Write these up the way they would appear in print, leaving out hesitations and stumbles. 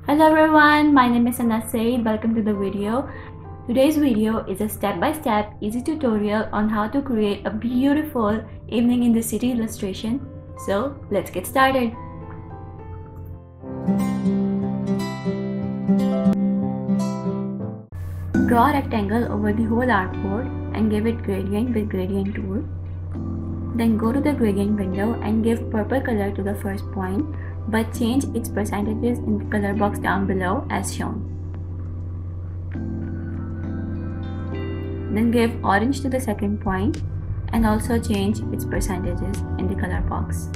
Hello everyone, my name is Anna Said. Welcome to the video. Today's video is a step-by-step easy tutorial on how to create a beautiful evening in the city illustration. So let's get started. Draw a rectangle over the whole artboard and give it gradient with gradient tool. Then go to the gradient window and give purple color to the first point, but change its percentages in the color box down below as shown. Then give orange to the second point and also change its percentages in the color box.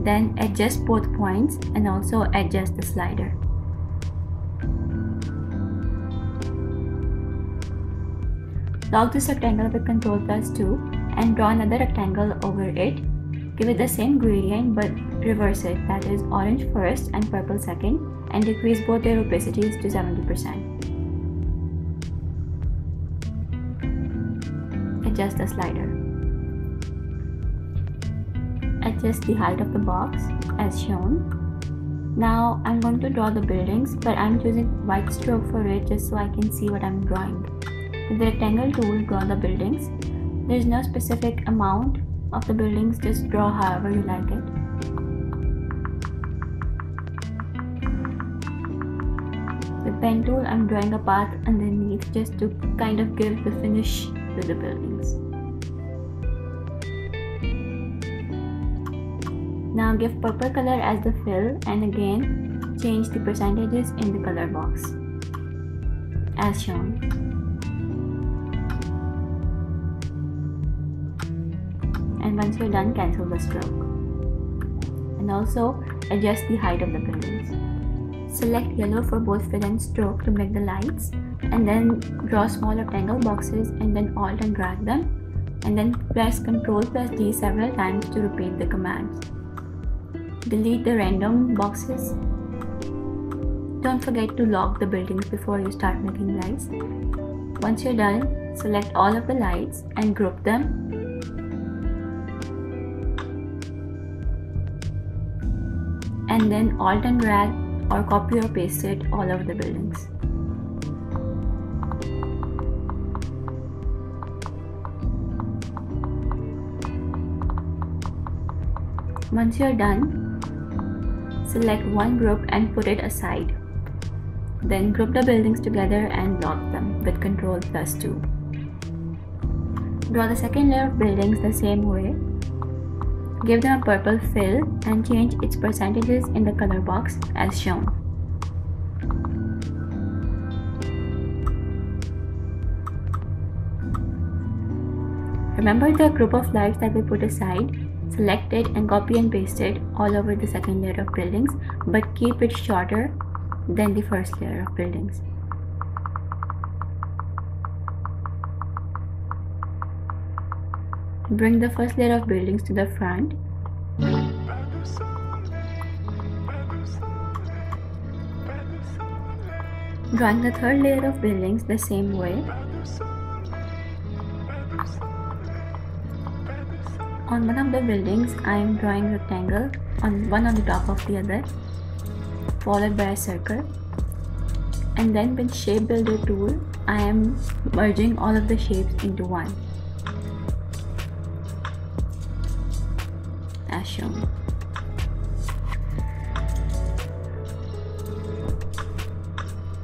Then adjust both points and also adjust the slider. Lock this rectangle with Ctrl+2 and draw another rectangle over it. Give it the same gradient but reverse it, that is orange first and purple second, and decrease both their opacities to 70%. Adjust the slider. Adjust the height of the box as shown. Now I'm going to draw the buildings, but I'm choosing white stroke for it just so I can see what I'm drawing. With the rectangle tool, draw the buildings. There is no specific amount of the buildings, just draw however you like it. With pen tool, I'm drawing a path underneath just to kind of give the finish to the buildings. Now give purple color as the fill and again change the percentages in the color box as shown. And once you're done, cancel the stroke. And also adjust the height of the buildings. Select yellow for both fill and stroke to make the lights, and then draw small rectangle boxes and then alt and drag them, and then press Ctrl+D several times to repeat the commands. Delete the random boxes. Don't forget to lock the buildings before you start making lights. Once you're done, select all of the lights and group them. And then alt and drag or copy or paste it all over the buildings. Once you're done, select one group and put it aside. Then group the buildings together and lock them with Ctrl+2. Draw the second layer of buildings the same way. Give them a purple fill and change its percentages in the color box as shown. Remember the group of lights that we put aside? Select it and copy and paste it all over the second layer of buildings, but keep it shorter than the first layer of buildings. Bring the first layer of buildings to the front. Drawing the third layer of buildings the same way. On one of the buildings, I am drawing a rectangle, one on the top of the other, followed by a circle. And then with Shape Builder tool, I am merging all of the shapes into one, as shown.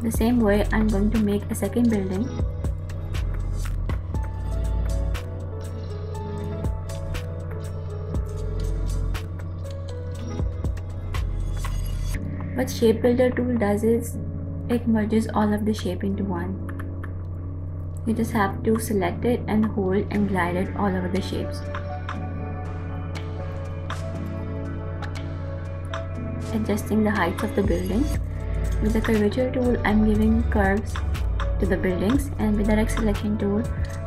The same way, I'm going to make a second building. What Shape Builder tool does is, it merges all of the shape into one. You just have to select it and hold and glide it all over the shapes. Adjusting the heights of the buildings. With the curvature tool, I'm giving curves to the buildings, and with the direct selection tool,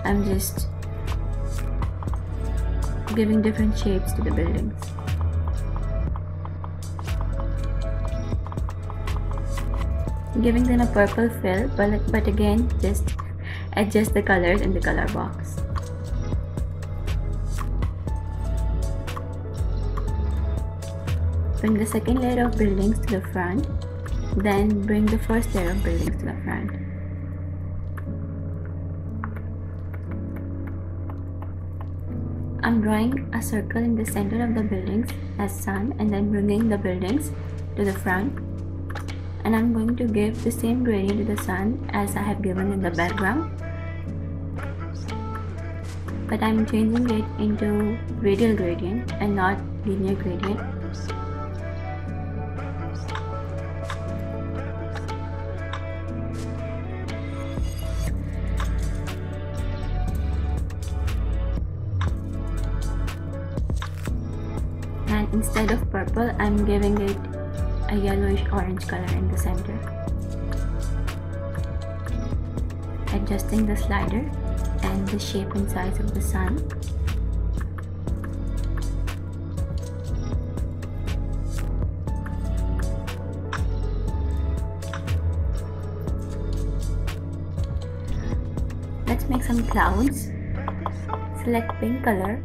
I'm just giving different shapes to the buildings. Giving them a purple fill, but again just adjust the colors in the color box. bring the second layer of buildings to the front, then bring the first layer of buildings to the front. I'm drawing a circle in the center of the buildings as sun and then bringing the buildings to the front. And I'm going to give the same gradient to the sun as I have given in the background. But I'm changing it into radial gradient and not linear gradient. And instead of purple, I'm giving it a yellowish orange color in the center. Adjusting the slider and the shape and size of the sun. Let's make some clouds. Select pink color.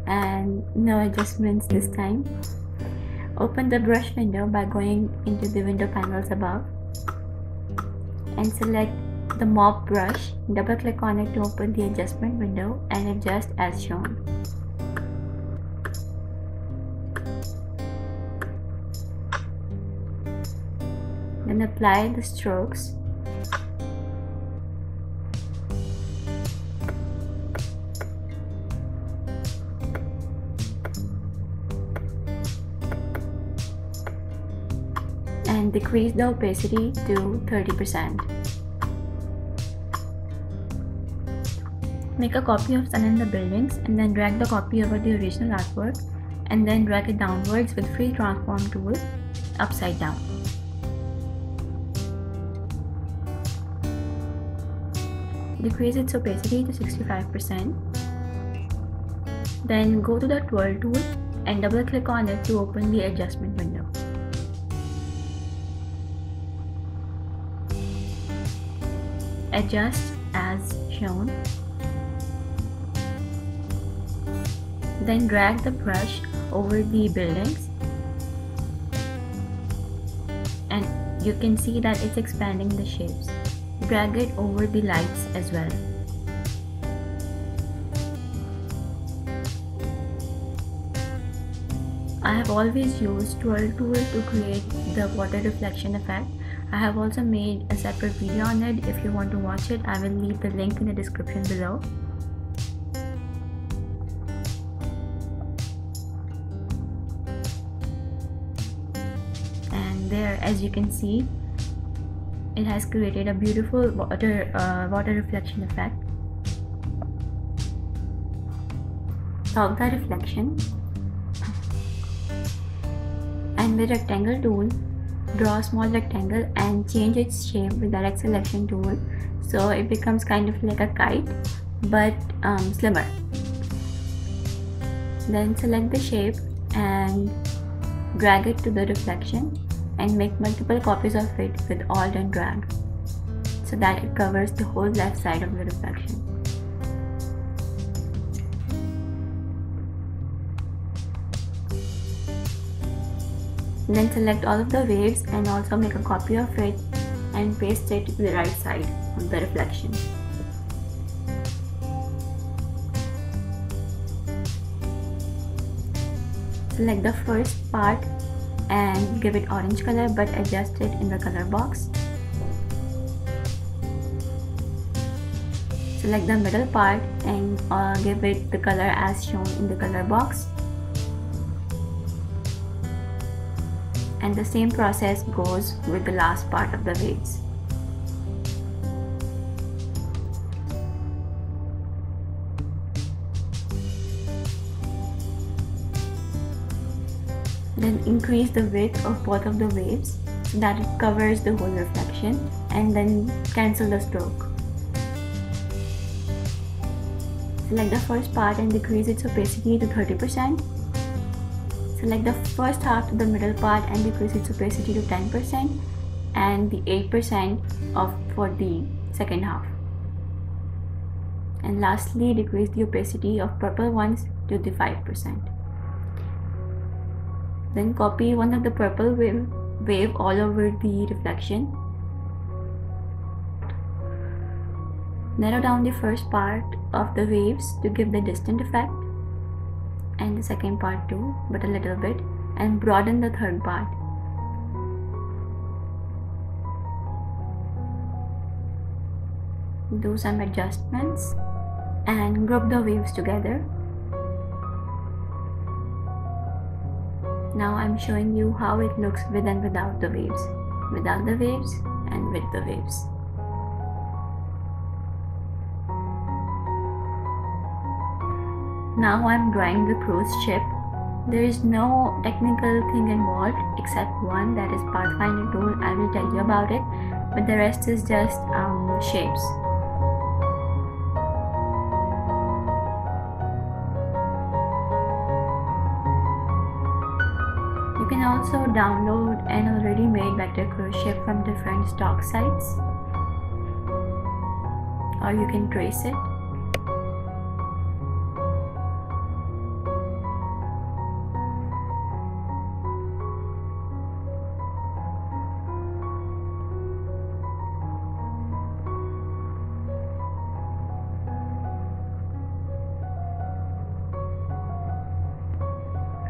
And no adjustments this time. Open the brush window by going into the window panels above and select the mop brush. Double click on it to open the adjustment window and adjust as shown. Then apply the strokes. And decrease the opacity to 30%. Make a copy of sun in the buildings and then drag the copy over the original artwork and then drag it downwards with free transform tool upside down. Decrease its opacity to 65%. Then go to the twirl tool and double click on it to open the adjustment window. Adjust as shown. Then drag the brush over the buildings and you can see that it's expanding the shapes. Drag it over the lights as well. I have always used twirl tool to create the water reflection effect. I have also made a separate video on it. If you want to watch it, I will leave the link in the description below. And there, as you can see, it has created a beautiful water reflection effect. Log the reflection and with rectangle tool, draw a small rectangle and change its shape with direct selection tool so it becomes kind of like a kite but slimmer. Then select the shape and drag it to the reflection and make multiple copies of it with Alt and drag so that it covers the whole left side of the reflection. Then select all of the waves and also make a copy of it and paste it to the right side of the reflection. Select the first part and give it orange color but adjust it in the color box. Select the middle part and give it the color as shown in the color box. And the same process goes with the last part of the waves. Then increase the width of both of the waves so that it covers the whole reflection and then cancel the stroke. Select the first part and decrease its opacity to 30%. Select the first half of the middle part and decrease its opacity to 10% and the 8% for the second half. And lastly, decrease the opacity of purple ones to the 5%. Then copy one of the purple wave all over the reflection. Narrow down the first part of the waves to give the distant effect, and the second part too, but a little bit, and broaden the third part. Do some adjustments and group the waves together. Now I'm showing you how it looks with and without the waves, without the waves and with the waves. Now I'm drawing the cruise ship. There is no technical thing involved except one, that is Pathfinder tool. I will tell you about it, but the rest is just shapes. You can also download an already made vector cruise ship from different stock sites, or you can trace it.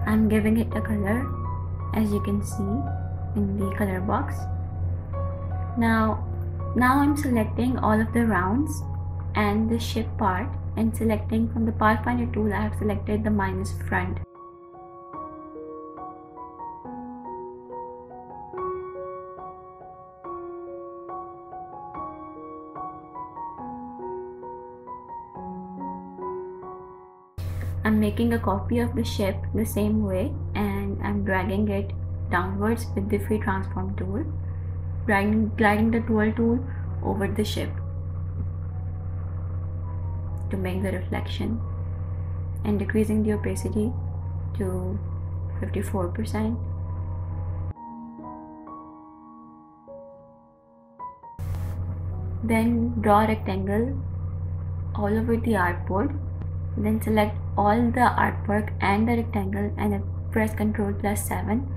I'm giving it a color, as you can see in the color box. Now I'm selecting all of the rounds and the ship part, and selecting from the Pathfinder tool, I have selected the minus front. I'm making a copy of the ship the same way, and I'm dragging it downwards with the free transform tool, gliding the tool over the ship to make the reflection, and decreasing the opacity to 54%. Then draw a rectangle all over the artboard. Then select all the artwork and the rectangle and then press Ctrl+7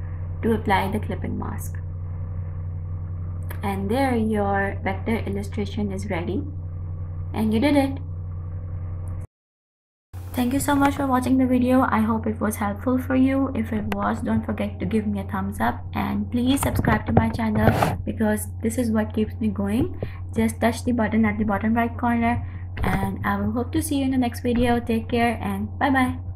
to apply the clipping mask. And there, your vector illustration is ready, and you did it. Thank you so much for watching the video. I hope it was helpful for you. If it was, don't forget to give me a thumbs up, and please subscribe to my channel because this is what keeps me going. Just touch the button at the bottom right corner, and I will hope to see you in the next video. Take care and bye bye.